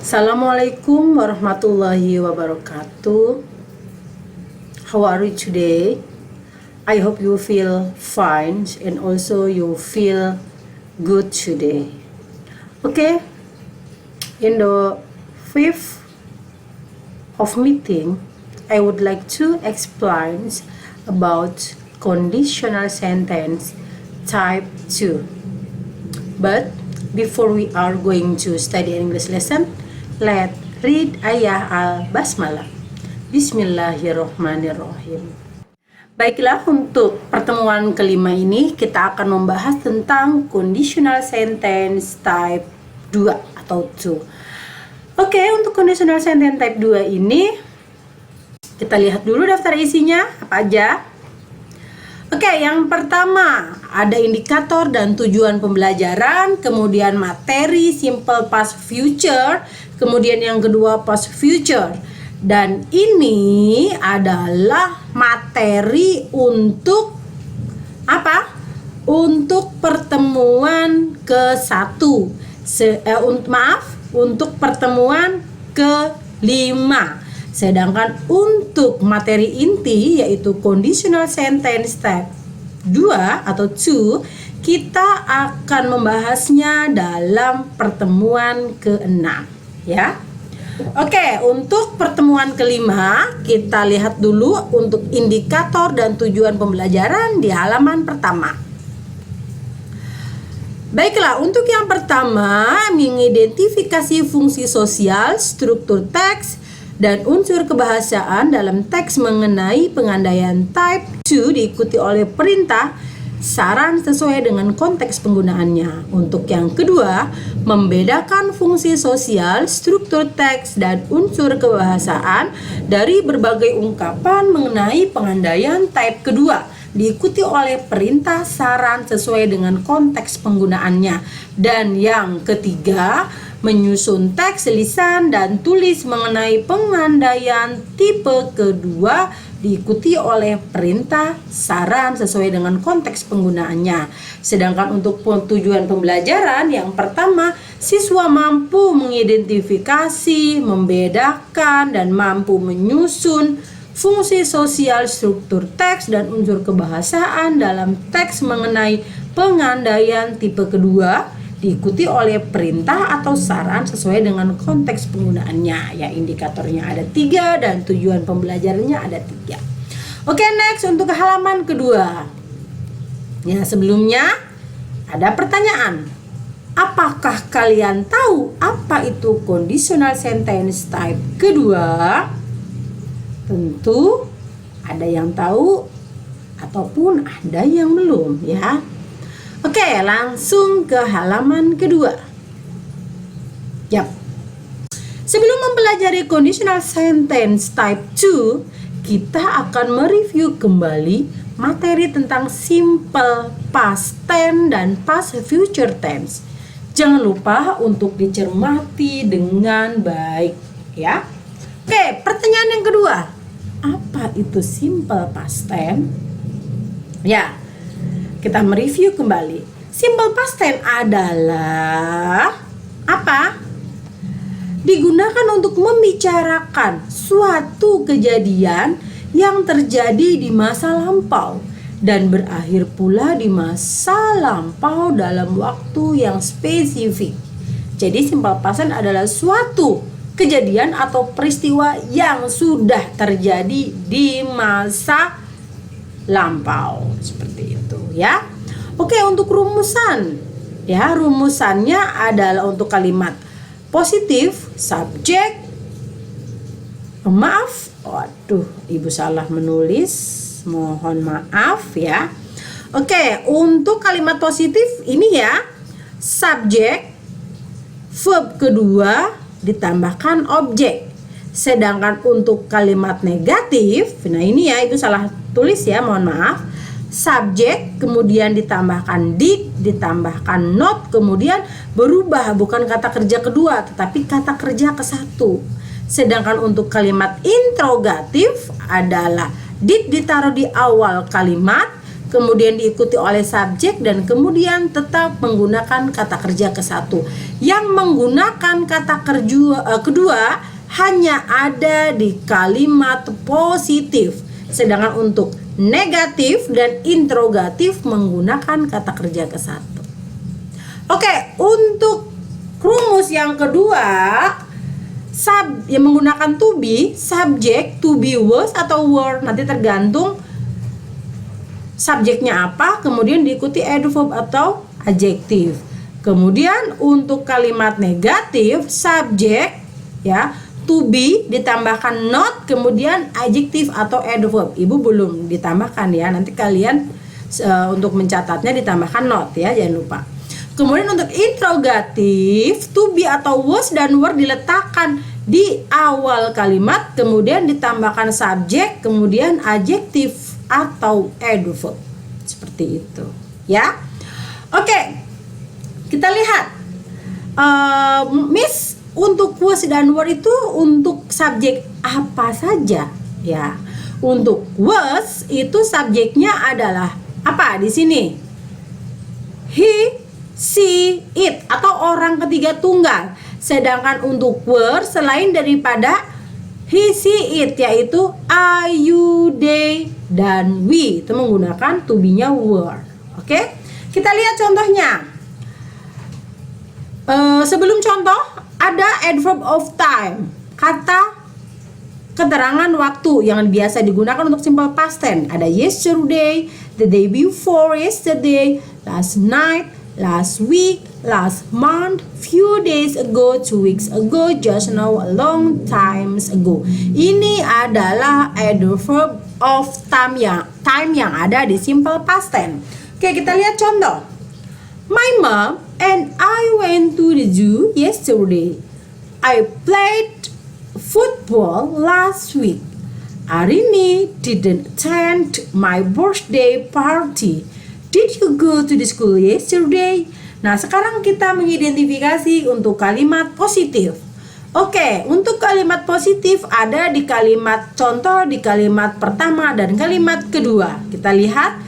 Assalamualaikum warahmatullahi wabarakatuh. How are you today? I hope you feel fine and also you feel good today. Okay, in the fifth of meeting, I would like to explain about conditional sentence type 2. But before we are going to study English lesson, let's read ayah al-basmalah. Bismillahirrohmanirrohim. Baiklah, untuk pertemuan kelima ini kita akan membahas tentang conditional sentence type 2 atau 2. Oke, untuk conditional sentence type 2 ini kita lihat dulu daftar isinya apa aja. Oke, yang pertama ada indikator dan tujuan pembelajaran, kemudian materi simple past future, kemudian yang kedua past future. Dan ini adalah materi untuk apa? Untuk pertemuan ke-1. Untuk pertemuan ke-5. Sedangkan untuk materi inti yaitu conditional sentence type 2 atau 2, kita akan membahasnya dalam pertemuan ke-6 ya. Oke, untuk pertemuan kelima kita lihat dulu untuk indikator dan tujuan pembelajaran di halaman pertama. Baiklah, untuk yang pertama mengidentifikasi fungsi sosial, struktur teks, dan unsur kebahasaan dalam teks mengenai pengandaian type 2 diikuti oleh perintah, saran sesuai dengan konteks penggunaannya. Untuk yang kedua, membedakan fungsi sosial, struktur teks, dan unsur kebahasaan dari berbagai ungkapan mengenai pengandaian type kedua diikuti oleh perintah, saran sesuai dengan konteks penggunaannya. Dan yang ketiga, menyusun teks lisan dan tulis mengenai pengandaian tipe kedua diikuti oleh perintah, saran sesuai dengan konteks penggunaannya. Sedangkan untuk tujuan pembelajaran yang pertama, siswa mampu mengidentifikasi, membedakan, dan mampu menyusun fungsi sosial, struktur teks, dan unsur kebahasaan dalam teks mengenai pengandaian tipe kedua diikuti oleh perintah atau saran sesuai dengan konteks penggunaannya. Ya, indikatornya ada 3 dan tujuan pembelajarannya ada 3. Oke, next untuk halaman kedua. Ya, sebelumnya ada pertanyaan. Apakah kalian tahu apa itu conditional sentence type kedua? Tentu ada yang tahu ataupun ada yang belum ya. Oke, langsung ke halaman kedua. Yap. Sebelum mempelajari conditional sentence type 2, kita akan mereview kembali materi tentang simple past tense dan past future tense. Jangan lupa untuk dicermati dengan baik ya. Oke, pertanyaan yang kedua. Apa itu simple past tense? Ya, kita mereview kembali. Simple past tense adalah apa? Digunakan untuk membicarakan suatu kejadian yang terjadi di masa lampau dan berakhir pula di masa lampau dalam waktu yang spesifik. Jadi simple past tense adalah suatu kejadian atau peristiwa yang sudah terjadi di masa lampau, seperti itu ya. Oke, untuk rumusan ya, rumusannya adalah untuk kalimat positif subjek, maaf, waduh ibu salah menulis, mohon maaf ya. Oke, untuk kalimat positif ini ya, subjek, verb kedua ditambahkan objek. Sedangkan untuk kalimat negatif, nah ini ya ibu salah tulis ya, mohon maaf. Subjek kemudian ditambahkan did, ditambahkan not, kemudian berubah bukan kata kerja kedua tetapi kata kerja ke-1. Sedangkan untuk kalimat interrogatif adalah did ditaruh di awal kalimat, kemudian diikuti oleh subjek, dan kemudian tetap menggunakan kata kerja ke-1. Yang menggunakan kata kerja kedua hanya ada di kalimat positif, sedangkan untuk negatif dan interrogatif menggunakan kata kerja ke-1. Oke, untuk rumus yang kedua, yang menggunakan to be, subjek, to be, was atau were, nanti tergantung subjeknya apa, kemudian diikuti adverb atau adjektif. Kemudian untuk kalimat negatif, subjek ya, to be ditambahkan not, kemudian adjektif atau adverb. Ibu belum ditambahkan ya, nanti kalian untuk mencatatnya ditambahkan not ya, jangan lupa. Kemudian untuk interrogatif, to be atau was dan were diletakkan di awal kalimat, kemudian ditambahkan subjek, kemudian adjektif atau adverb. Seperti itu ya. Oke, kita lihat Miss, untuk was dan were itu untuk subjek apa saja ya. Untuk was itu subjeknya adalah apa di sini? He, she, it atau orang ketiga tunggal. Sedangkan untuk were selain daripada he, she, it yaitu I, you, they, dan we, itu menggunakan to be-nya were. Oke, kita lihat contohnya. Sebelum contoh ada adverb of time, kata keterangan waktu yang biasa digunakan untuk simple past tense. Ada yesterday, the day before yesterday, last night, last week, last month, few days ago, 2 weeks ago, just now, a long times ago. Ini adalah adverb of time yang ada di simple past tense. Oke, kita lihat contoh. My mom and I went to the zoo yesterday. I played football last week. Arini didn't attend my birthday party. Did you go to the school yesterday? Nah, sekarang kita mengidentifikasi untuk kalimat positif. Oke, untuk kalimat positif ada di kalimat contoh, di kalimat pertama dan kalimat kedua. Kita lihat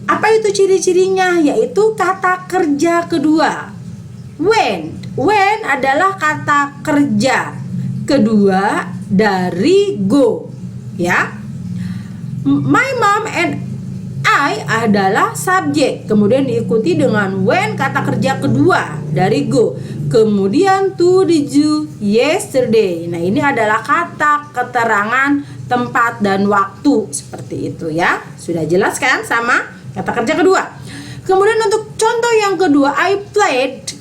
apa itu ciri-cirinya, yaitu kata kerja kedua. When adalah kata kerja kedua dari go ya. My mom and I adalah subjek, kemudian diikuti dengan when, kata kerja kedua dari go, kemudian to the zoo yesterday. Nah, ini adalah kata keterangan tempat dan waktu, seperti itu ya. Sudah jelas kan sama kata kerja kedua. Kemudian untuk contoh yang kedua, I played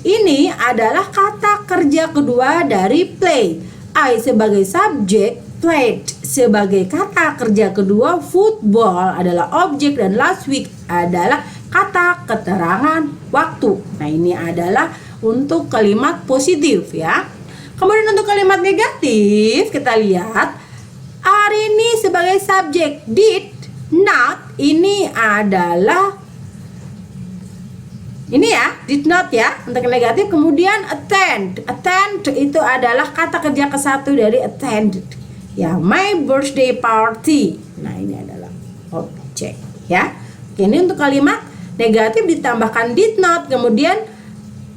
ini adalah kata kerja kedua dari play. I sebagai subjek, played sebagai kata kerja kedua, football adalah objek, dan last week adalah kata keterangan waktu. Nah, ini adalah untuk kalimat positif ya. Kemudian untuk kalimat negatif, kita lihat Arini sebagai subjek, did not ini adalah ini ya, did not ya untuk negatif. Kemudian attend itu adalah kata kerja ke-1 dari attend ya, my birthday party. Nah, ini adalah objek ya. Oke, ini untuk kalimat negatif ditambahkan did not, kemudian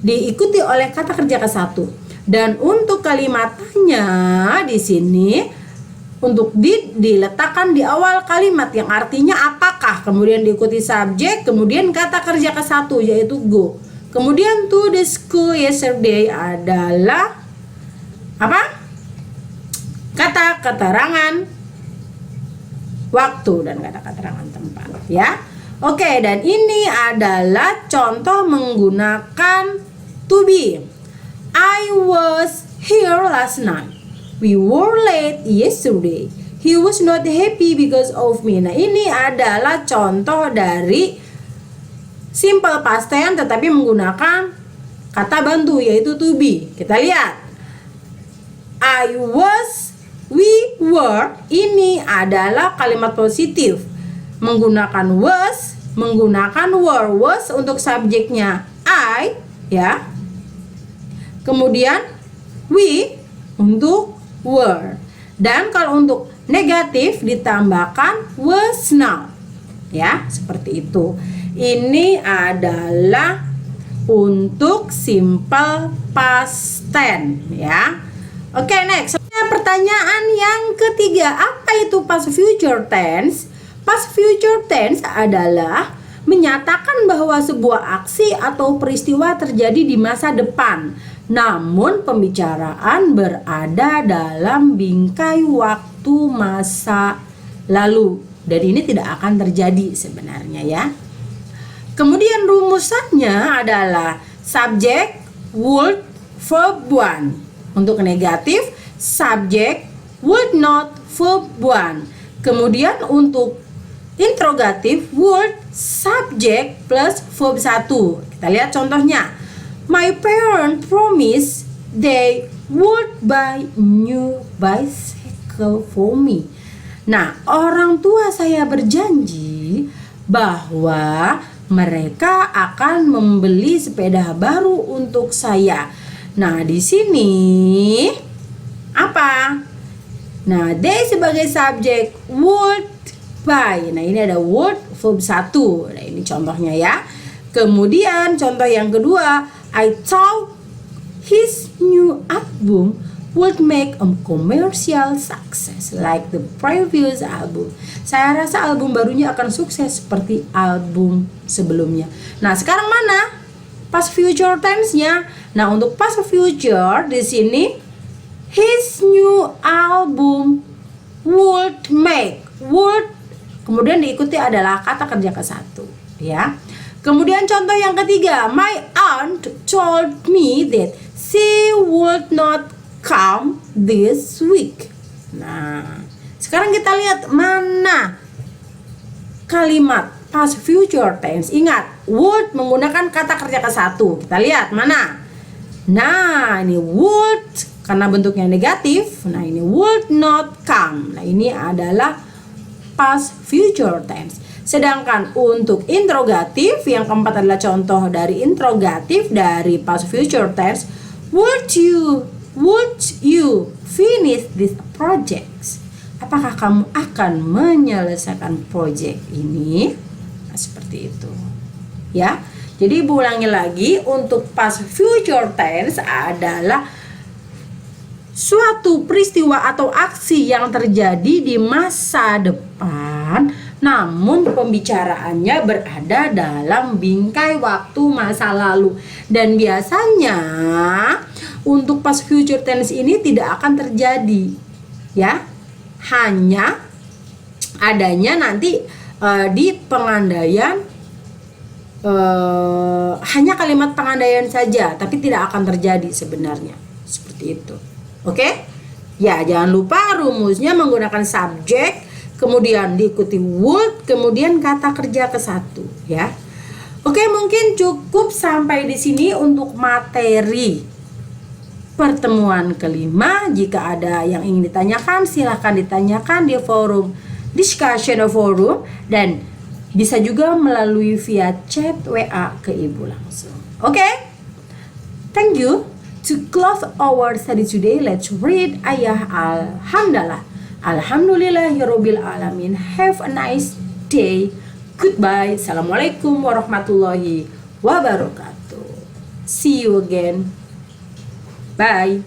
diikuti oleh kata kerja ke-1. Dan untuk kalimat tanya di sini, untuk did diletakkan di awal kalimat yang artinya apakah, kemudian diikuti subjek, kemudian kata kerja ke-1 yaitu go. Kemudian to the school yesterday adalah apa? Kata keterangan waktu dan kata keterangan tempat ya. Oke, dan ini adalah contoh menggunakan to be. I was here last night. We were late yesterday. He was not happy because of me. Nah, ini adalah contoh dari simple past tense tetapi menggunakan kata bantu yaitu to be. Kita lihat. I was, we were, ini adalah kalimat positif. Menggunakan was, menggunakan were. Was untuk subjeknya I ya. Kemudian we untuk were. Dan kalau untuk negatif ditambahkan was now ya, seperti itu. Ini adalah untuk simple past tense ya. Oke, next. Pertanyaan yang ketiga, apa itu past future tense? Past future tense adalah menyatakan bahwa sebuah aksi atau peristiwa terjadi di masa depan, namun pembicaraan berada dalam bingkai waktu masa lalu, dan ini tidak akan terjadi sebenarnya ya. Kemudian rumusannya adalah subject, would, verb 1. Untuk negatif, subject, would not, verb 1. Kemudian untuk interrogatif, would, subject plus verb 1. Kita lihat contohnya. My parents promised they would buy new bicycle for me. Nah, orang tua saya berjanji bahwa mereka akan membeli sepeda baru untuk saya. Nah, di sini apa? Nah, they sebagai subjek, would buy. Nah, ini ada would verb 1. Nah, ini contohnya ya. Kemudian contoh yang kedua, I thought his new album would make a commercial success like the previous album. Saya rasa album barunya akan sukses seperti album sebelumnya. Nah, sekarang mana past future tense-nya? Nah, untuk past future di sini his new album would make, would kemudian diikuti adalah kata kerja ke-1 ya. Kemudian contoh yang ketiga, my aunt told me that she would not come this week. Nah, sekarang kita lihat mana kalimat past future tense. Ingat, would menggunakan kata kerja ke-1. Kita lihat mana. Nah, ini would karena bentuknya negatif. Nah, ini would not come. Nah, ini adalah past future tense. Sedangkan untuk interrogatif, yang keempat adalah contoh dari interrogatif dari past future tense. Would you finish this project? Apakah kamu akan menyelesaikan project ini? Nah, seperti itu. Ya. Jadi Ibu ulangi lagi, untuk past future tense adalah suatu peristiwa atau aksi yang terjadi di masa depan, namun pembicaraannya berada dalam bingkai waktu masa lalu. Dan biasanya untuk past future tense ini tidak akan terjadi ya, hanya adanya nanti di pengandaian, hanya kalimat pengandaian saja, tapi tidak akan terjadi sebenarnya, seperti itu. Oke? Ya, jangan lupa rumusnya menggunakan subjek, kemudian diikuti would, kemudian kata kerja ke-1 ya. Oke, mungkin cukup sampai di sini untuk materi pertemuan kelima. Jika ada yang ingin ditanyakan, silahkan ditanyakan di forum discussion forum, dan bisa juga melalui via chat WA ke Ibu langsung. Oke? Thank you. To close our study today, let's read ayah Alhamdulillah. Alhamdulillahirabbil alamin. Have a nice day. Goodbye. Assalamualaikum warahmatullahi wabarakatuh. See you again. Bye.